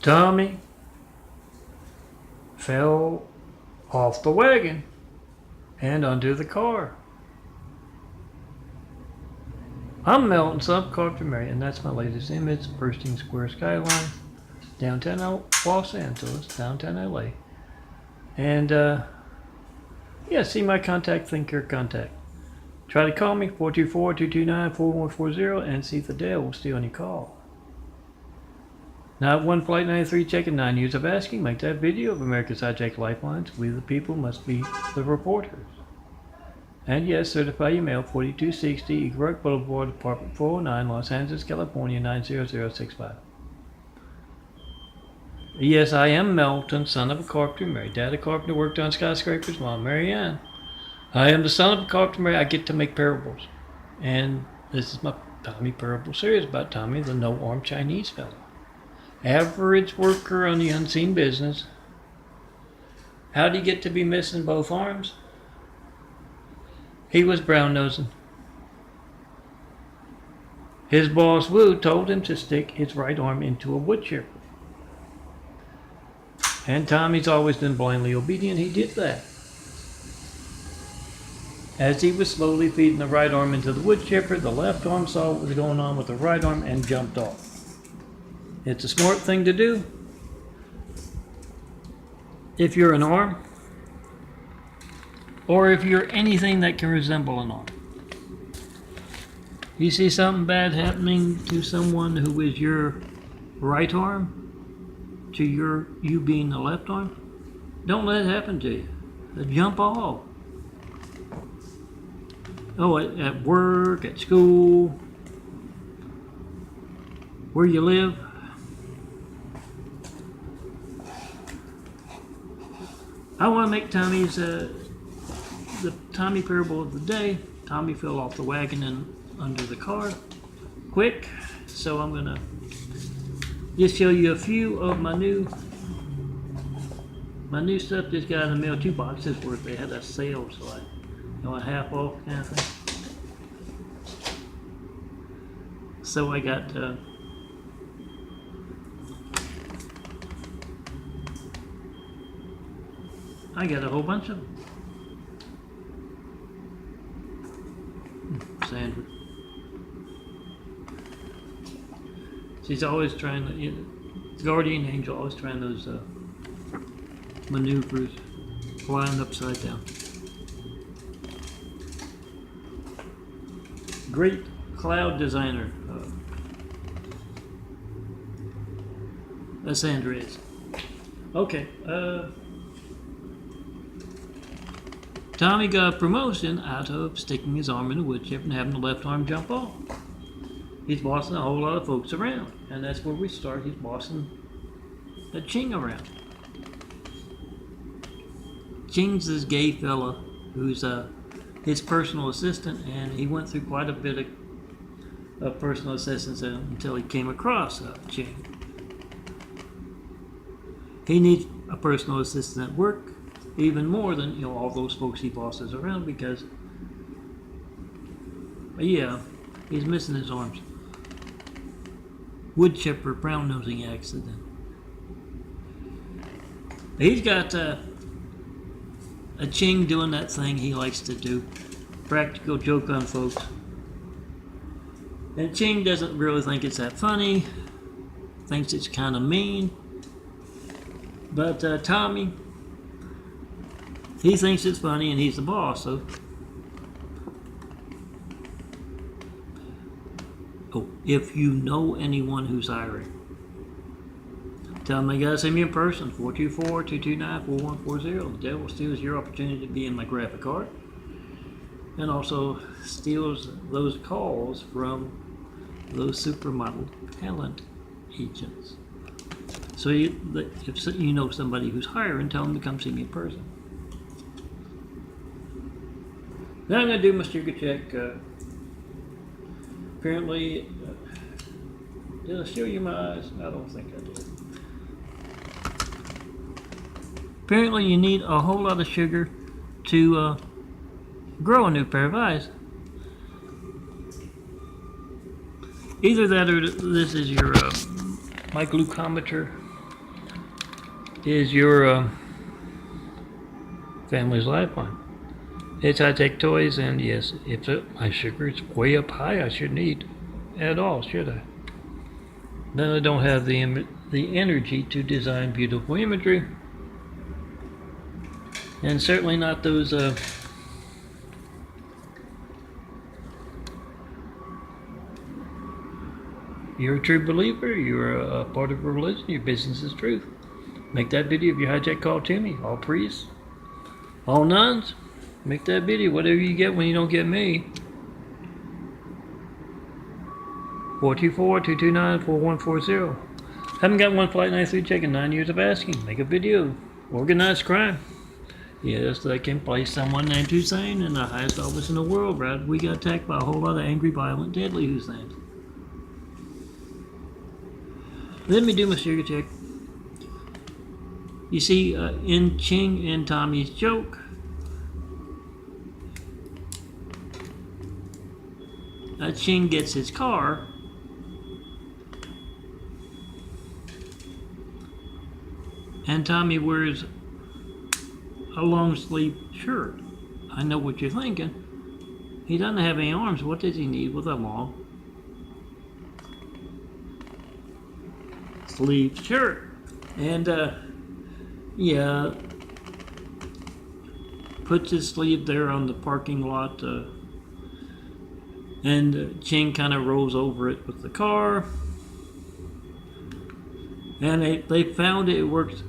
Tommy fell off the wagon and onto the car. I'm Melton, son of Carpenter Mary, and that's my latest image. Bursting Square skyline, downtown Los Angeles, downtown LA. And yeah, see my contact, think your contact. Try to call me, 424-229-4140, and see if the Dale will steal any call. Now, one Flight 93 checking 9 years of asking, make that video of America's hijacked lifelines. We the people must be the reporters. And yes, certify your mail, 4260 Eagle Rock Boulevard, Apartment 409, Los Angeles, California, 90065. Yes, I am Melton, son of a carpenter, married. Dad a carpenter, worked on skyscrapers, Mom Mary Ann. I am the son of a carpenter, married. I get to make parables. And this is my Tommy parable series about Tommy, the no-armed Chinese fellow. Average worker on the unseen business. How did he get to be missing both arms? He was brown-nosing. His boss, Wu, told him to stick his right arm into a wood chipper. And Tommy's always been blindly obedient. He did that. As he was slowly feeding the right arm into the wood chipper, the left arm saw what was going on with the right arm and jumped off. It's a smart thing to do. If you're an arm, or if you're anything that can resemble an arm. You see something bad happening to someone who is your right arm, to you being the left arm, don't let it happen to you. Jump off. Oh, at work, at school, where you live. I want to make Tommy's the Tommy parable of the day. Tommy fell off the wagon and under the car. Quick, so I'm gonna just show you a few of my new stuff just got in the mail. 2 boxes worth. They had a sale, so I a half off kind of thing. So I got a whole bunch of them. Sandra. She's always trying to, guardian angel, always trying those maneuvers, flying upside down. Great cloud designer. That's Sandra is. Okay. Tommy got a promotion out of sticking his arm in a wood chip and having the left arm jump off. He's bossing a whole lot of folks around, and that's where we start. He's bossing a Ching around. Ching's this gay fella who's his personal assistant, and he went through quite a bit of personal assistance until he came across Ching. He needs a personal assistant at work even more than all those folks he bosses around, because yeah, he's missing his arms. Wood chipper brown nosing accident. He's got a Ching doing that thing he likes to do, practical joke on folks, and Ching doesn't really think it's that funny, thinks it's kind of mean, but Tommy, he thinks it's funny, and he's the boss, so. Oh, if you know anyone who's hiring, tell them they gotta see me in person, 424-229-4140. The devil steals your opportunity to be in my graphic art, and also steals those calls from those supermodel talent agents. So if you know somebody who's hiring, tell them to come see me in person. Now I'm going to do my sugar check. Apparently, did I show you my eyes? I don't think I did. Apparently you need a whole lot of sugar to grow a new pair of eyes. Either that or this is your my glucometer is your family's lifeline. It's high-tech toys, and yes, if my sugar is way up high, I shouldn't eat at all, should I? Then I don't have the energy to design beautiful imagery, and certainly not those. You're a true believer. You're a part of a religion. Your business is truth. Make that video of your hijack call to me. All priests, all nuns. Make that video, whatever you get when you don't get me. 424-229-4140. Haven't got one Flight 93 check in 9 years of asking. Make a video. Organized crime. Yes, they can place someone named Hussein in the highest office in the world, right? We got attacked by a whole lot of angry, violent, deadly Husseins. Let me do my sugar check. You see, in Ching and Tommy's joke, Ching gets his car, and Tommy wears a long sleeve shirt. I know what you're thinking. He doesn't have any arms. What does he need with a long sleeve shirt? And yeah, puts his sleeve there on the parking lot. And Ching kind of rolls over it with the car. And they found it works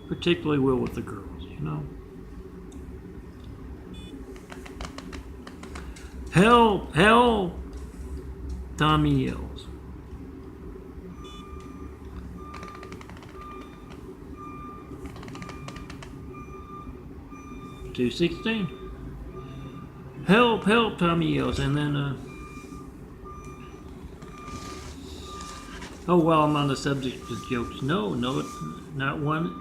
particularly well with the girls, you know. Help! Help! Tommy yells. $216. Help, help, Tommy yells, and then, oh, while I'm on the subject of jokes, no, not one.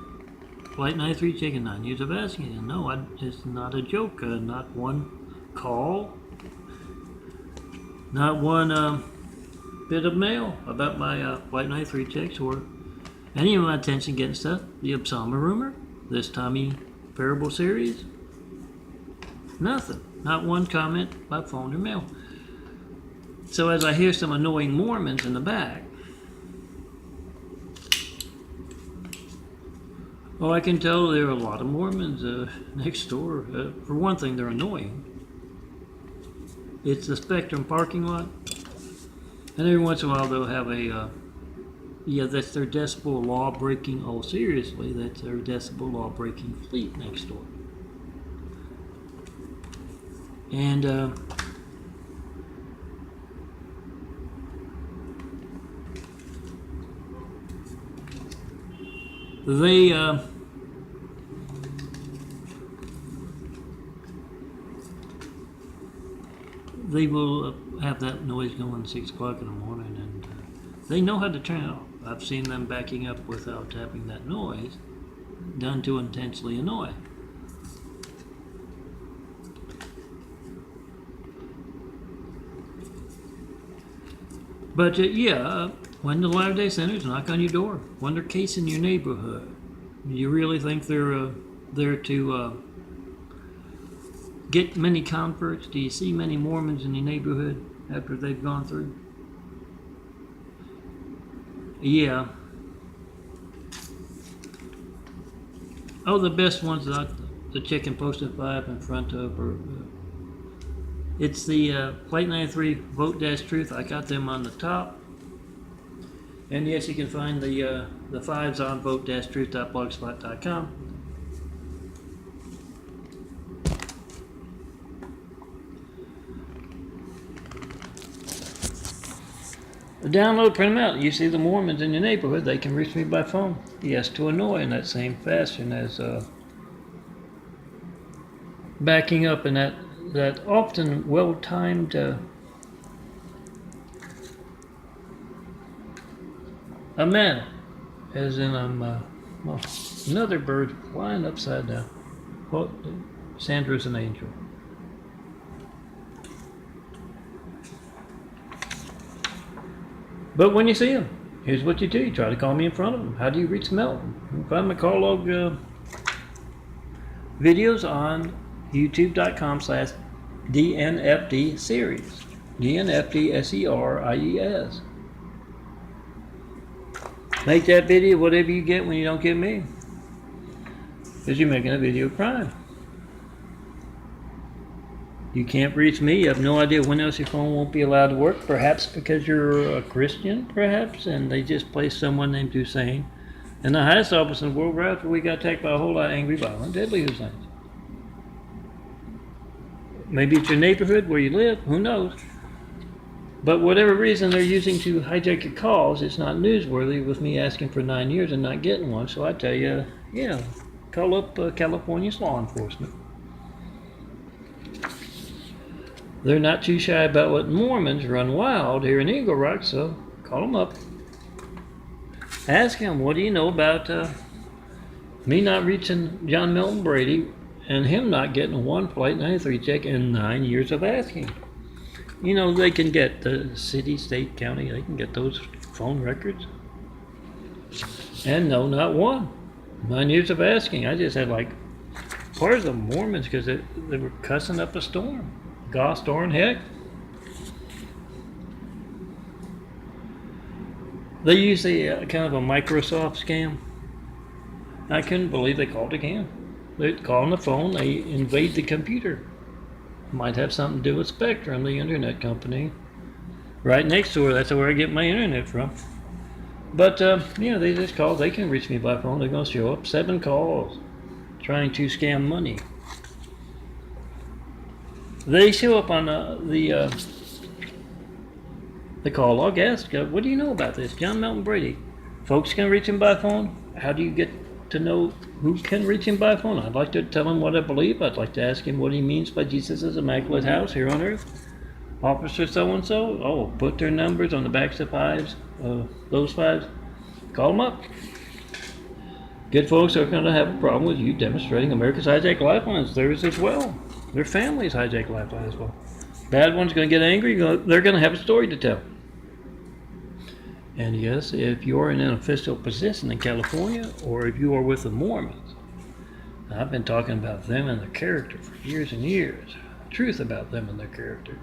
Flight 93 chicken 9 years of asking, and no, it's not a joke, not one call, not one, bit of mail about my, Flight 93 checks, or any of my attention getting stuff, the Obsama rumor, this Tami parable series, nothing. Not one comment by phone or mail. So as I hear some annoying Mormons in the back, I can tell there are a lot of Mormons next door. For one thing, they're annoying. It's the Spectrum parking lot. And every once in a while they'll have a, yeah, that's their decibel law breaking, oh seriously, that's their decibel law breaking fleet next door. And they will have that noise going 6 o'clock in the morning, and they know how to turn it off. I've seen them backing up without having that noise done to intensely annoy. But yeah, when the Latter-day Saints knock on your door, when they're casing your neighborhood, you really think they're there to get many converts? Do you see many Mormons in your neighborhood after they've gone through? Yeah. Oh, the best ones that the chicken posted 5 in front of are. It's the Flight 93 Vote-Truth. I got them on the top. And yes, you can find the 5s on vote-truth.blogspot.com. Download, print them out. You see the Mormons in your neighborhood, they can reach me by phone. Yes, to annoy in that same fashion as backing up in that often well-timed a manner, as in another bird flying upside down. Well, Sandra's an angel. But when you see them, Here's what you do. You try to call me in front of them. How do you reach Melton? You can find my call log videos on youtube.com/DNFD series. DNFD SERIES. Make that video whatever you get when you don't get me. Because you're making a video crime. You can't reach me. You have no idea when else your phone won't be allowed to work. Perhaps because you're a Christian, perhaps, and they just placed someone named Hussein in the highest office in the world right after we got attacked by a whole lot of angry, violent, deadly Husseins. Maybe it's your neighborhood where you live. Who knows? But whatever reason they're using to hijack your calls, it's not newsworthy with me asking for 9 years and not getting one. So I tell you, yeah, call up California's law enforcement. They're not too shy about letting Mormons run wild here in Eagle Rock, so call them up. Ask him, what do you know about me not reaching John Milton Brady and him not getting one Flight 93 check in 9 years of asking? You know, they can get the city, state, county, they can get those phone records. And no, not one. 9 years of asking. I just had like part of the Mormons because they were cussing up a storm. Gosh darn heck. They use a kind of a Microsoft scam. I couldn't believe they called again. They call on the phone, they invade the computer. Might have something to do with Spectrum, the internet company. Right next door, that's where I get my internet from. But, yeah, they just call. They can reach me by phone. They're going to show up. 7 calls trying to scam money. They show up on the call log. Ask, what do you know about this? John Milton Brady. Folks can reach him by phone. How do you get to know who can reach him by phone? I'd like to tell him what I believe. I'd like to ask him what he means by Jesus' immaculate house here on earth. Officer so-and-so, oh, put their numbers on the backs of fives, those fives. Call them up. Good folks are going to have a problem with you demonstrating America's hijacked lifelines. Theirs as well. Their families hijack lifeline as well. Bad one's going to get angry. They're going to have a story to tell. And yes, if you're in an official position in California, or if you are with the Mormons, I've been talking about them and their character for years and years. Truth about them and their character.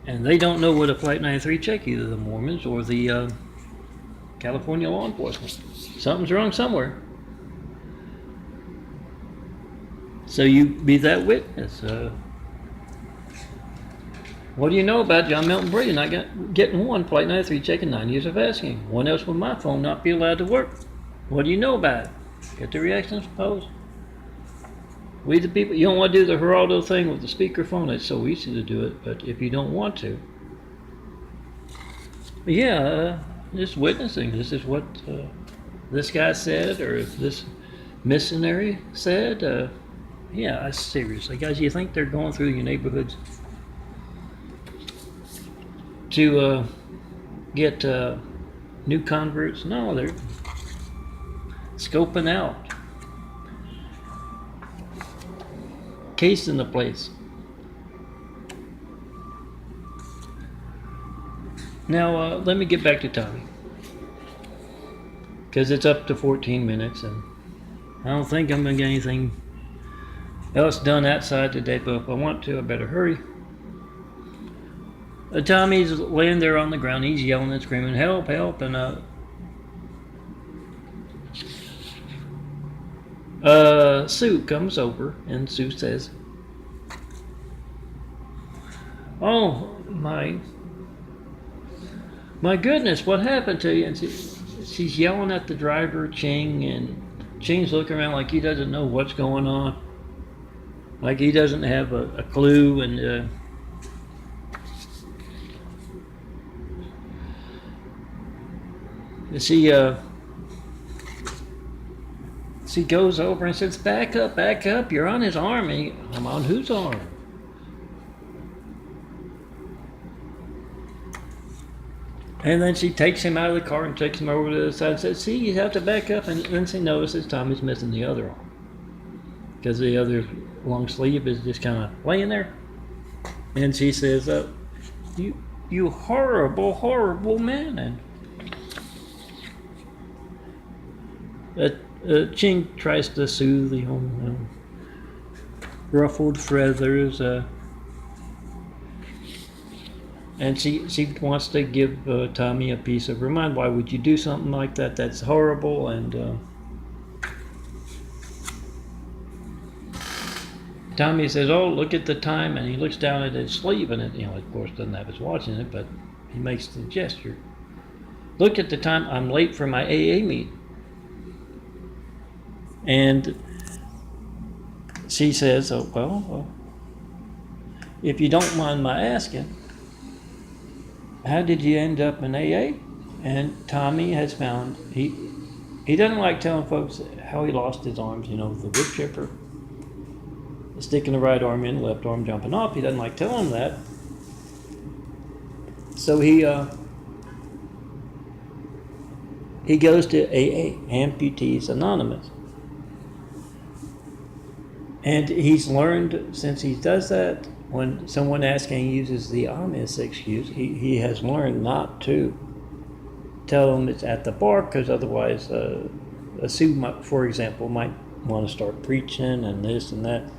And they don't know what a Flight 93 check, either the Mormons or the California law enforcement. Something's wrong somewhere. So you be that witness. What do you know about John Milton Brady not getting one Flight 93 check in 9 years of asking? One else with my phone not be allowed to work. What do you know about it? Get the reactions posed. We the people, you don't want to do the Geraldo thing with the speakerphone. It's so easy to do it, but if you don't want to, yeah, just witnessing. This is what this guy said, or if this missionary said. Yeah, seriously, guys, you think they're going through your neighborhoods to get new converts? No, they're scoping out, casing the place. Now, let me get back to Tami, because it's up to 14 minutes, and I don't think I'm going to get anything else done outside today, but if I want to, I better hurry. Tommy's laying there on the ground. He's yelling and screaming, help, help, and Sue comes over, and Sue says, oh, my goodness, what happened to you? And she's yelling at the driver, Ching, and Ching's looking around like he doesn't know what's going on. Like he doesn't have a clue, and she goes over and says, back up, you're on his arm. And I'm on whose arm? And then she takes him out of the car and takes him over to the side and says, see, you have to back up. And then she notices Tommy's missing the other arm, because the other long sleeve is just kind of laying there. And she says, you horrible, horrible man. And Ching tries to soothe the ruffled feathers, and she wants to give Tami a piece of her mind. Why would you do something like that? That's horrible. And Tami says, "Oh, look at the time," and he looks down at his sleeve, and it, of course, doesn't have his watch in it, but he makes the gesture. Look at the time. I'm late for my AA meeting. And she says, "Oh, well, if you don't mind my asking, how did you end up in AA?" And Tami has found he doesn't like telling folks how he lost his arms. The wood chipper, sticking the right arm in, left arm jumping off. He doesn't like telling them that. So he goes to AA, Amputees Anonymous. And he's learned, since he does that, when someone asks and he uses the honest excuse, he has learned not to tell them it's at the bar, because otherwise a Sue, for example, might want to start preaching and this and that.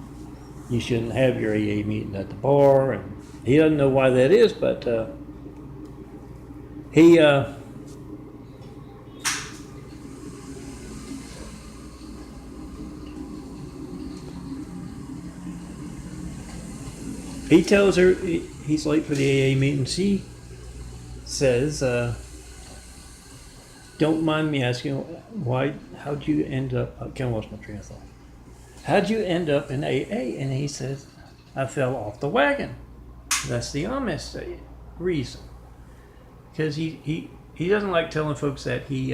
You shouldn't have your AA meeting at the bar, and he doesn't know why that is, but he tells her he's late for the AA meeting. She says, "Don't mind me asking, how'd you end up," I kind of lost my train of thought. "How'd you end up in AA?" And he says, "I fell off the wagon." That's the honest reason. Because he doesn't like telling folks that he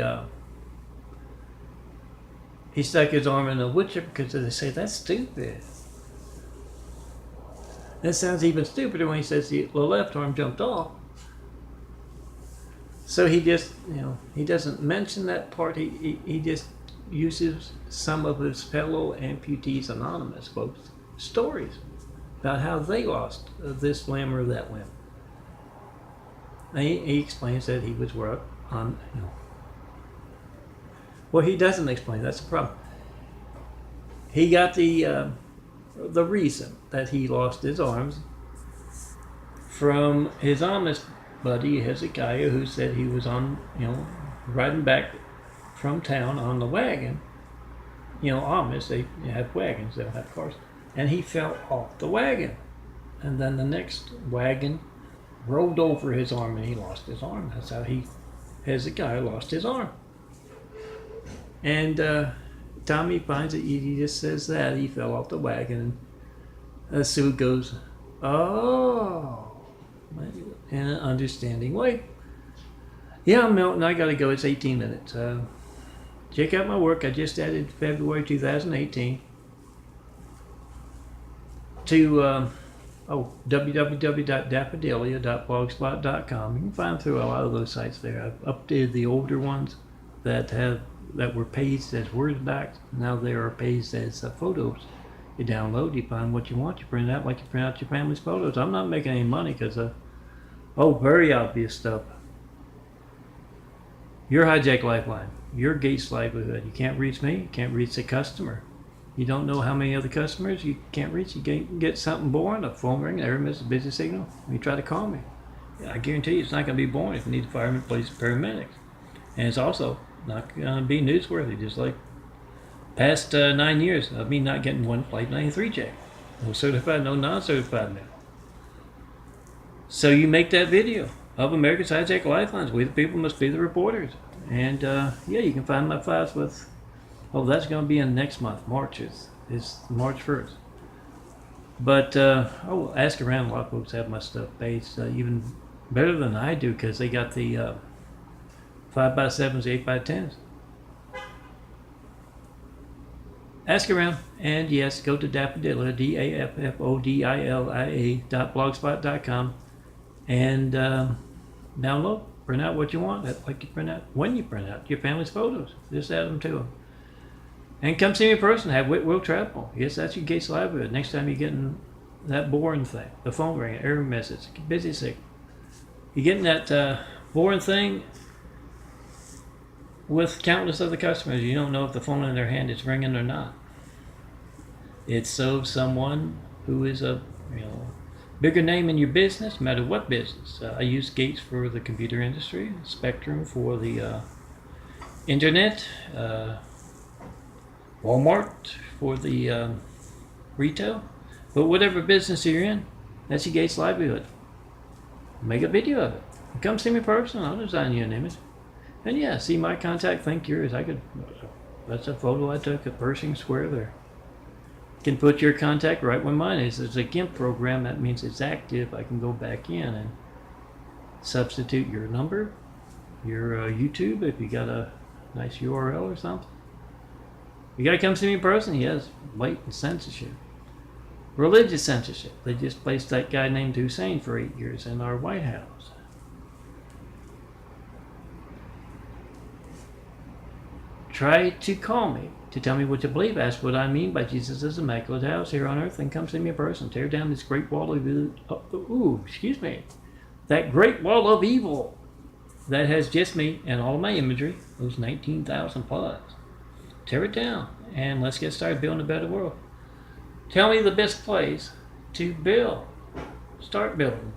stuck his arm in a wood chipper, because they say, "That's stupid." That sounds even stupider when he says the left arm jumped off. So he just, he doesn't mention that part. He just uses some of his fellow Amputees Anonymous folks' stories about how they lost this limb or that limb. And he explains that he was on, Well, he doesn't explain. That's the problem. He got the reason that he lost his arms from his Amish buddy Hezekiah, who said he was on, riding back from town on the wagon. Amish, they have wagons, they don't have cars. And he fell off the wagon. And then the next wagon rolled over his arm and he lost his arm. That's how Hezekiah lost his arm. And Tami finds it, he just says that he fell off the wagon. And Sue goes, "Oh," in an understanding way. "Yeah, Milton, I gotta go. It's 18 minutes. Check out my work. I just added February 2018 to www.daffodilia.blogspot.com. You can find through a lot of those sites there. I've updated the older ones that were paged as Word docs. Now they are paged as photos. You download, you find what you want, you print it out like you print out your family's photos. I'm not making any money because very obvious stuff. Your hijack lifeline, your Gates livelihood. You can't reach me, you can't reach the customer. You don't know how many other customers you can't reach. You can't get something born, a phone ring, every miss a busy signal. You try to call me. I guarantee you it's not going to be born if you need firemen, police, paramedics. And it's also not going to be newsworthy, just like past 9 years of me not getting one Flight 93 check. No certified, no non-certified now. So you make that video of America's Hijack Lifelines. We the people must be the reporters. And you can find my files with, that's going to be in next month, March. It's March 1st. But ask around. A lot of folks have my stuff paged even better than I do, because they got the 5x7s, 8x10s. Ask around, and yes, go to Daffodilia, DAFFODILIA.blogspot.com, and download, print out what you want, like you print out, when you print out your family's photos, just add them to them. And come see me in person, have Whitwell Travel. Yes, that's your Gates livelihood. Next time you're getting that boring thing, the phone ring, error message, busy sick. You're getting that boring thing, with countless other customers. You don't know if the phone in their hand is ringing or not. It's so someone who is a bigger name in your business, no matter what business. I use Gates for the computer industry, Spectrum for the internet, Walmart for the retail. But whatever business you're in, that's your Gates livelihood. Make a video of it. Come see me personally. I'll design you an image. And yeah, see my contact, think yours. That's a photo I took at Pershing Square there. Can put your contact right where mine is. It's a GIMP program. That means it's active. I can go back in and substitute your number, your YouTube, if you got a nice URL or something. You gotta come see me in person. Yes, blatant censorship. Religious censorship. They just placed that guy named Hussein for 8 years in our White House. Try to call me to tell me what you believe. Ask what I mean by Jesus' immaculate house here on earth, and come see me in person. Tear down this great wall of that great wall of evil that has just me and all my imagery, those 19,000 plus. Tear it down and let's get started building a better world. Tell me the best place to build. Start building.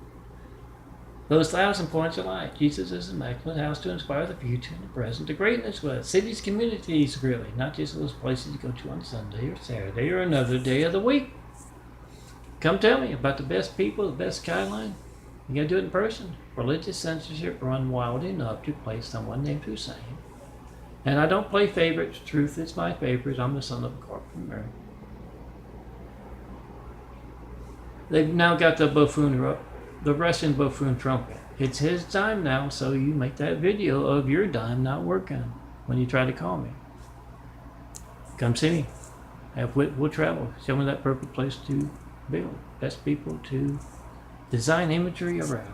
Those 1,000 points of light. Jesus' immaculate house to inspire the future and the present to greatness with. Cities, communities, really. Not just those places you go to on Sunday or Saturday or another day of the week. Come tell me about the best people, the best skyline. You gotta do it in person. Religious censorship run wild enough to place someone named Hussein. And I don't play favorites. Truth is my favorite. I'm the son of a carpenter. They've now got the buffoon, the Russian buffoon trumpet. It's his time now, so you make that video of your dime not working when you try to call me. Come see me. We'll travel. Show me that perfect place to build. Best people to design imagery around.